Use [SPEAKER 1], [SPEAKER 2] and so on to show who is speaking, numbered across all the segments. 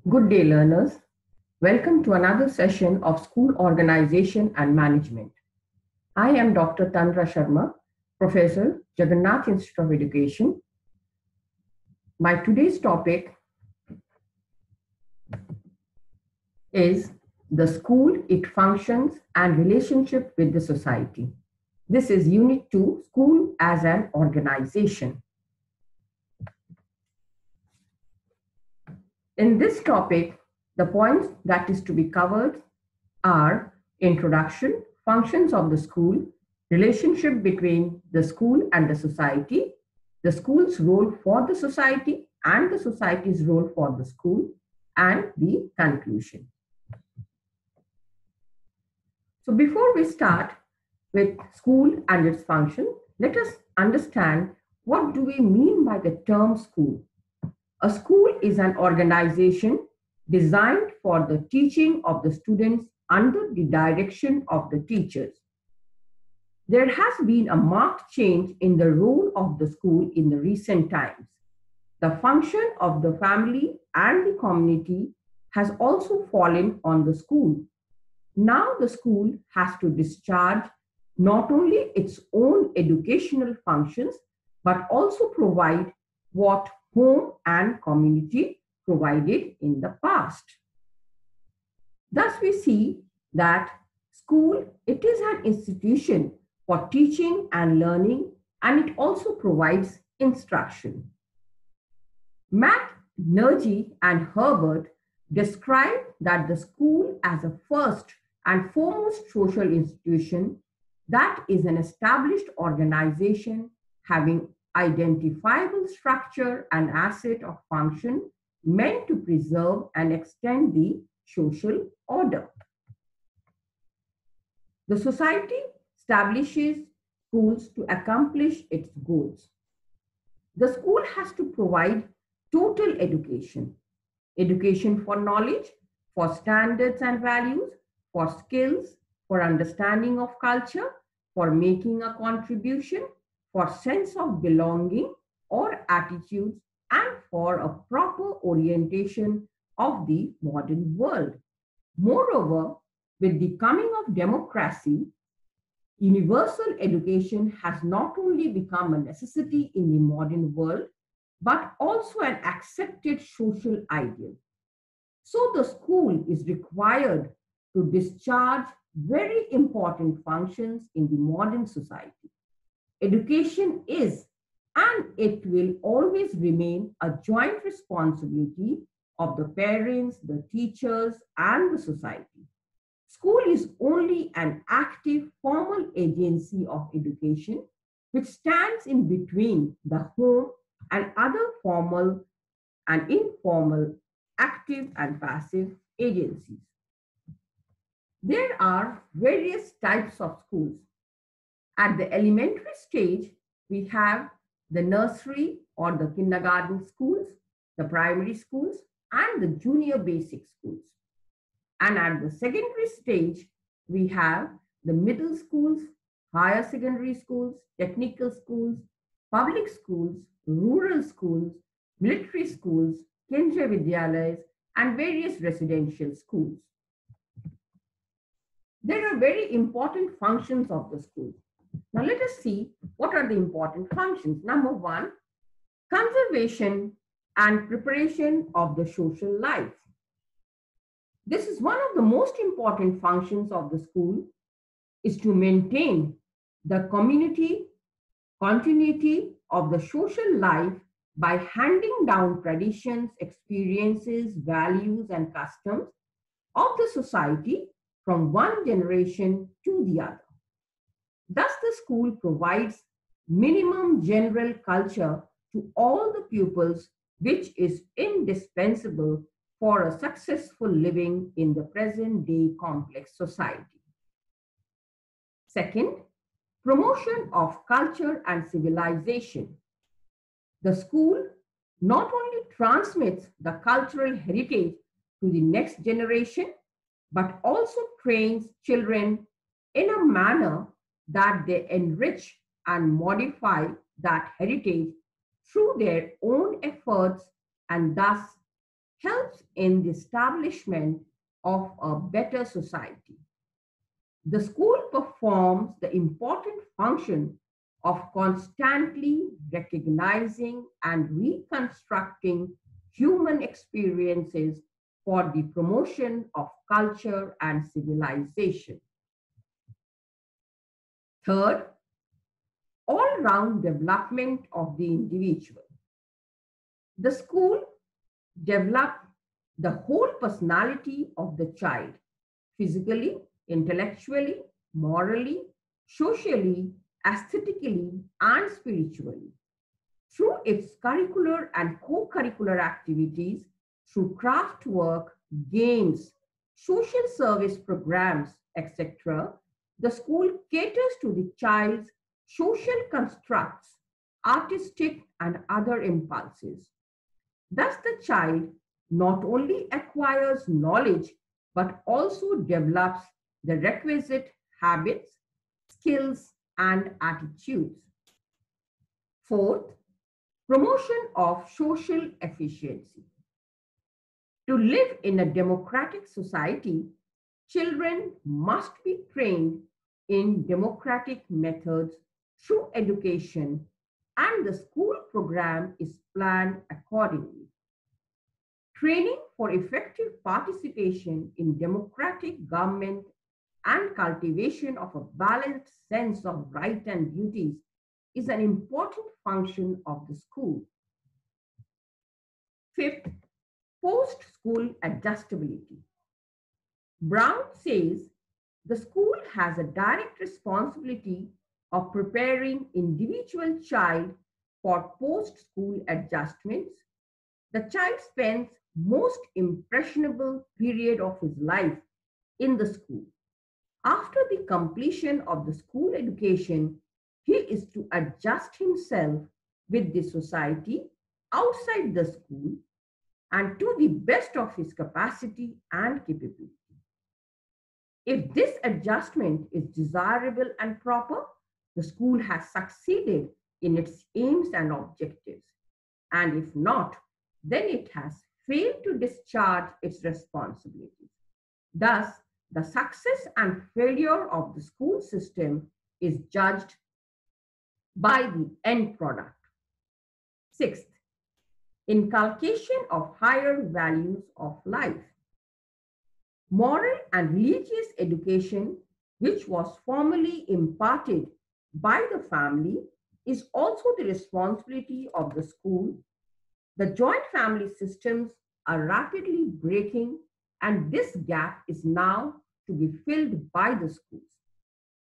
[SPEAKER 1] Good day, learners. Welcome to another session of School Organization and Management. I am Dr. Tandra Sharma, Professor, Jagannath Institute of Education. My today's topic is the school, its functions, and relationship with the society. This is Unit 2, School as an Organization. In this topic, the points that is to be covered are introduction, functions of the school, relationship between the school and the society, the school's role for the society and the society's role for the school, and the conclusion. So before we start with school and its function, let us understand what do we mean by the term school. A school is an organization designed for the teaching of the students under the direction of the teachers. There has been a marked change in the role of the school in the recent times. The function of the family and the community has also fallen on the school. Now the school has to discharge not only its own educational functions, but also provide what home and community provided in the past. Thus, we see that school, it is an institution for teaching and learning, and it also provides instruction. Matt, Nergy, and Herbert describe that the school as a first and foremost social institution that is an established organization having identifiable structure and asset of function meant to preserve and extend the social order. The society establishes schools to accomplish its goals. The school has to provide total education, education for knowledge, for standards and values, for skills, for understanding of culture, for making a contribution, for sense of belonging or attitudes, and for a proper orientation of the modern world. Moreover, with the coming of democracy, universal education has not only become a necessity in the modern world, but also an accepted social ideal. So the school is required to discharge very important functions in the modern society. Education is, and it will always remain, a joint responsibility of the parents, the teachers, and the society. School is only an active formal agency of education which stands in between the home and other formal and informal, active and passive agencies. There are various types of schools. At the elementary stage, we have the nursery or the kindergarten schools, the primary schools, and the junior basic schools. And at the secondary stage, we have the middle schools, higher secondary schools, technical schools, public schools, rural schools, military schools, Kendriya Vidyalayas, and various residential schools. There are very important functions of the school. Now let us see what are the important functions. Number one, conservation and preparation of the social life. This is one of the most important functions of the school, is to maintain the community continuity of the social life by handing down traditions, experiences, values, and customs of the society from one generation to the other. Thus, the school provides minimum general culture to all the pupils, which is indispensable for a successful living in the present day complex society. Second, promotion of culture and civilization. The school not only transmits the cultural heritage to the next generation, but also trains children in a manner that they enrich and modify that heritage through their own efforts and thus helps in the establishment of a better society. The school performs the important function of constantly recognizing and reconstructing human experiences for the promotion of culture and civilization. Third, all round development of the individual. The school develops the whole personality of the child, physically, intellectually, morally, socially, aesthetically, and spiritually. Through its curricular and co-curricular activities, through craft work, games, social service programs, etc., the school caters to the child's social constructs, artistic and other impulses. Thus, the child not only acquires knowledge but also develops the requisite habits, skills, and attitudes. Fourth, promotion of social efficiency. To live in a democratic society, children must be trained in democratic methods through education, and the school program is planned accordingly. Training for effective participation in democratic government and cultivation of a balanced sense of right and duties is an important function of the school. Fifth, post-school adjustability. Brown says the school has a direct responsibility of preparing individual child for post-school adjustments. The child spends most impressionable period of his life in the school. After the completion of the school education, he is to adjust himself with the society outside the school and to the best of his capacity and capability. If this adjustment is desirable and proper, the school has succeeded in its aims and objectives. And if not, then it has failed to discharge its responsibilities. Thus, the success and failure of the school system is judged by the end product. Sixth, inculcation of higher values of life. Moral and religious education, which was formally imparted by the family, is also the responsibility of the school. The joint family systems are rapidly breaking, and this gap is now to be filled by the schools.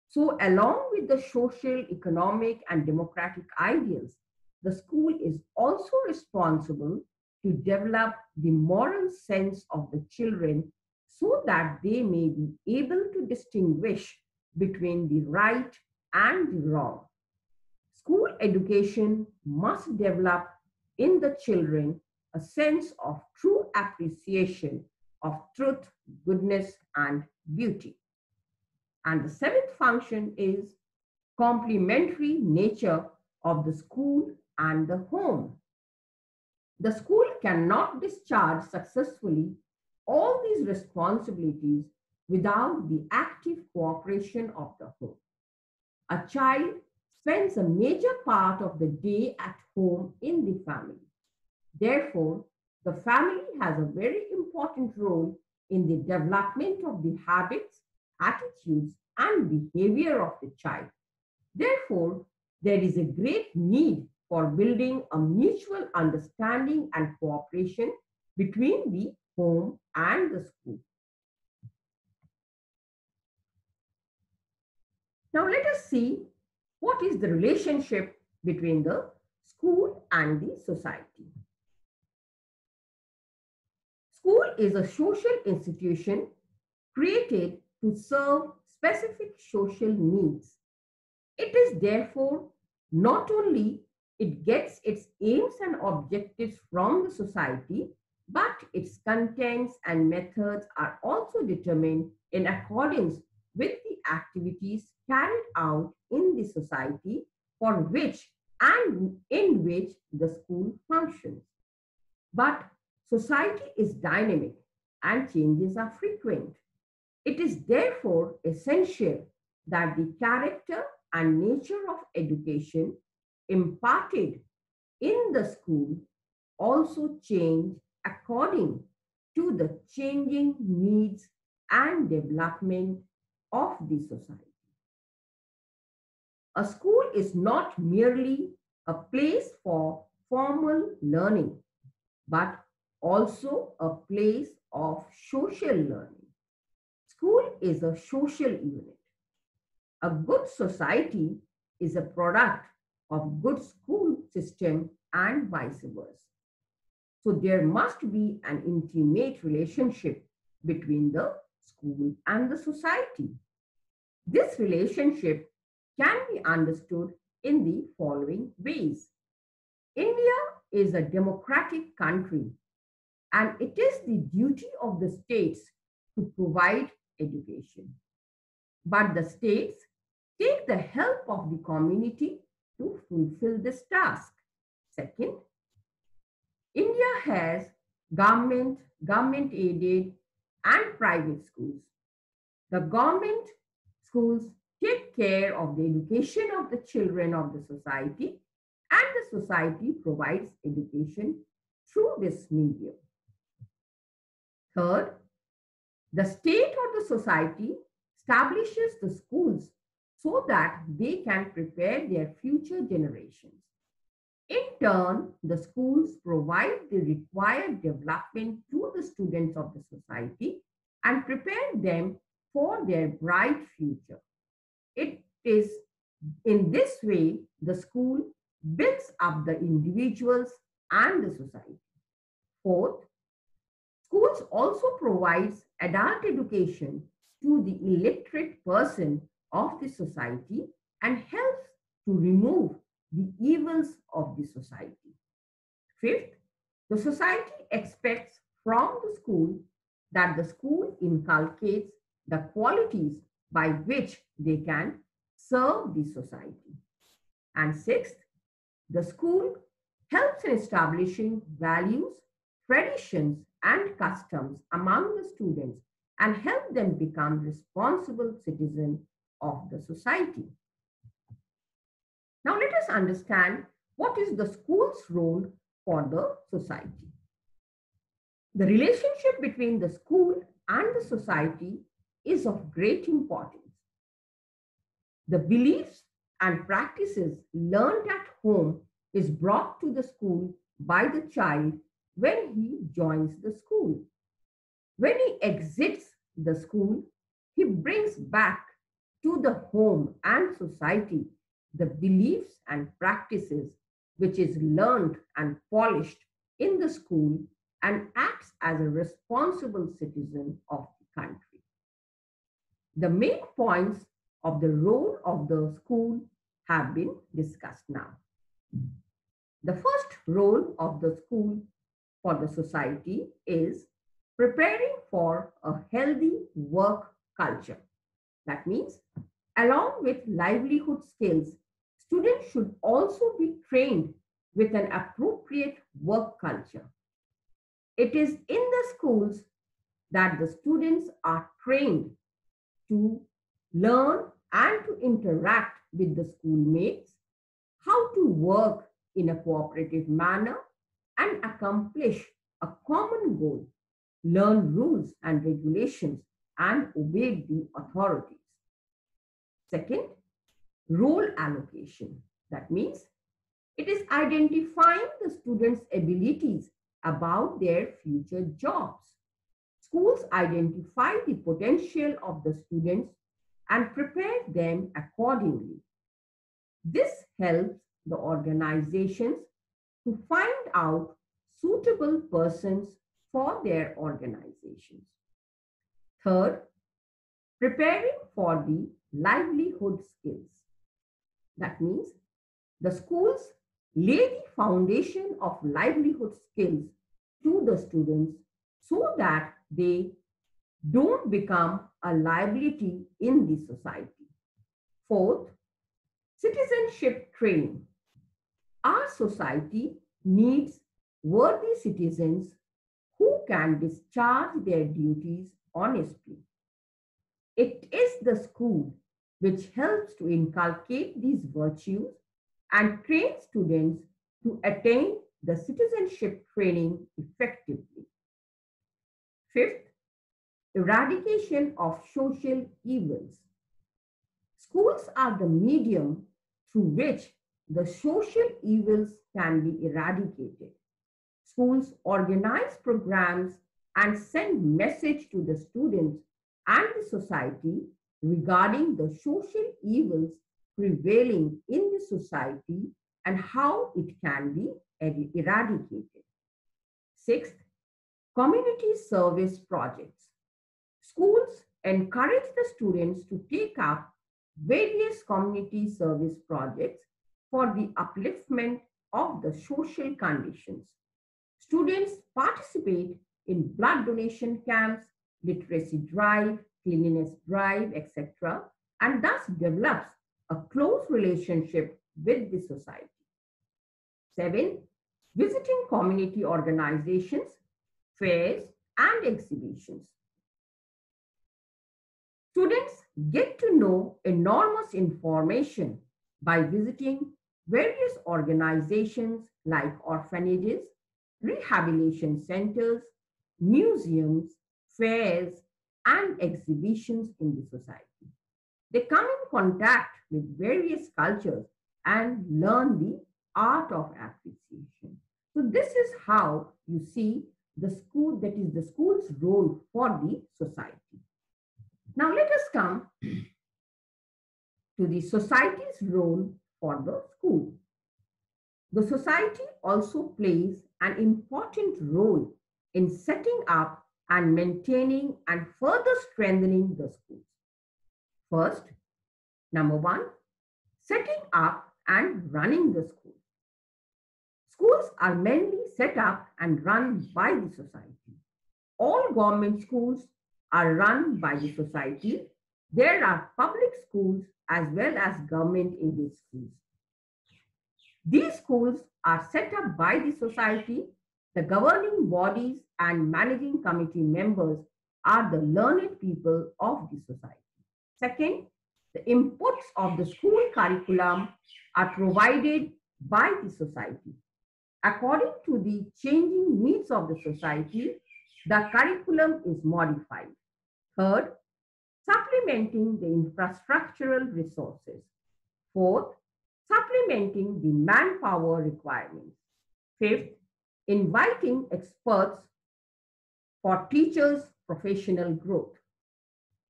[SPEAKER 1] So, along with the social, economic, and democratic ideals, the school is also responsible to develop the moral sense of the children so that they may be able to distinguish between the right and the wrong. School education must develop in the children a sense of true appreciation of truth, goodness, and beauty. And the seventh function is complementary nature of the school and the home. The school cannot discharge successfully all these responsibilities without the active cooperation of the home. A child spends a major part of the day at home in the family. Therefore, the family has a very important role in the development of the habits, attitudes, and behavior of the child. Therefore, there is a great need for building a mutual understanding and cooperation between the home and the school. Now, let us see what is the relationship between the school and the society. School is a social institution created to serve specific social needs. It is therefore not only it gets its aims and objectives from the society, but its contents and methods are also determined in accordance with the activities carried out in the society for which and in which the school functions. But Society is dynamic and changes are frequent. It is therefore essential that the character and nature of education imparted in the school also change according to the changing needs and development of the society. A school is not merely a place for formal learning, but also a place of social learning. School is a social unit. A good society is a product of good school system and vice versa. So there must be an intimate relationship between the school and the society. This relationship can be understood in the following ways. India is a democratic country, and it is the duty of the states to provide education. But the states take the help of the community to fulfill this task. Second, India has government aided, and private schools. The government schools take care of the education of the children of the society, and the society provides education through this medium. Third, the state or the society establishes the schools so that they can prepare their future generations. In turn, the schools provide the required development to the students of the society and prepare them for their bright future. It is in this way the school builds up the individuals and the society. Fourth, schools also provides adult education to the illiterate person of the society and helps to remove the evils of the society. Fifth, the society expects from the school that the school inculcates the qualities by which they can serve the society. And sixth, the school helps in establishing values, traditions, and customs among the students and help them become responsible citizens of the society. Now let us understand what is the school's role for the society. The relationship between the school and the society is of great importance. The beliefs and practices learned at home is brought to the school by the child when he joins the school. When he exits the school, he brings back to the home and society the beliefs and practices which is learned and polished in the school and acts as a responsible citizen of the country. The main points of the role of the school have been discussed now. The first role of the school for the society is preparing for a healthy work culture. That means, along with livelihood skills, students should also be trained with an appropriate work culture. It is in the schools that the students are trained to learn and to interact with the schoolmates, how to work in a cooperative manner and accomplish a common goal, learn rules and regulations, and obey the authorities. Second, role allocation. That means it is identifying the students' abilities about their future jobs. Schools identify the potential of the students and prepare them accordingly. This helps the organizations to find out suitable persons for their organizations. Third, preparing for the livelihood skills. That means the schools lay the foundation of livelihood skills to the students so that they don't become a liability in the society. Fourth, citizenship training. Our society needs worthy citizens who can discharge their duties honestly. It is the school which helps to inculcate these virtues and train students to attain the citizenship training effectively. Fifth, eradication of social evils. Schools are the medium through which the social evils can be eradicated. Schools organize programs and send message to the students and the society regarding the social evils prevailing in the society and how it can be eradicated. Sixth, community service projects. Schools encourage the students to take up various community service projects for the upliftment of the social conditions. Students participate in blood donation camps, literacy drive, cleanliness drive, etc., and thus develops a close relationship with the society. 7. Visiting community organizations, fairs, and exhibitions. Students get to know enormous information by visiting various organizations like orphanages, rehabilitation centers, museums, fairs, and exhibitions in the society. They come in contact with various cultures and learn the art of appreciation. So this is how you see the school, that is the school's role for the society. Now let us come to the society's role for the school. The society also plays an important role in setting up and maintaining and further strengthening the schools. First, number one, setting up and running the school. Schools are mainly set up and run by the society. All government schools are run by the society. There are public schools as well as government-aided schools. These schools are set up by the society. The governing bodies and managing committee members are the learned people of the society. Second, the inputs of the school curriculum are provided by the society. According to the changing needs of the society, the curriculum is modified. Third, supplementing the infrastructural resources. Fourth, supplementing the manpower requirements. Fifth, inviting experts for teachers' professional growth.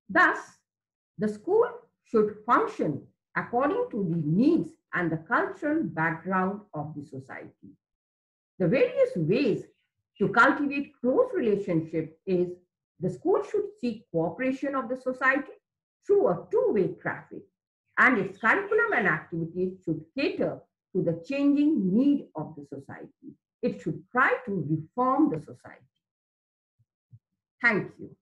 [SPEAKER 1] Thus, the school should function according to the needs and the cultural background of the society. The various ways to cultivate close relationship is the school should seek cooperation of the society through a two-way traffic, and its curriculum and activities should cater to the changing need of the society. It should try to reform the society. Thank you.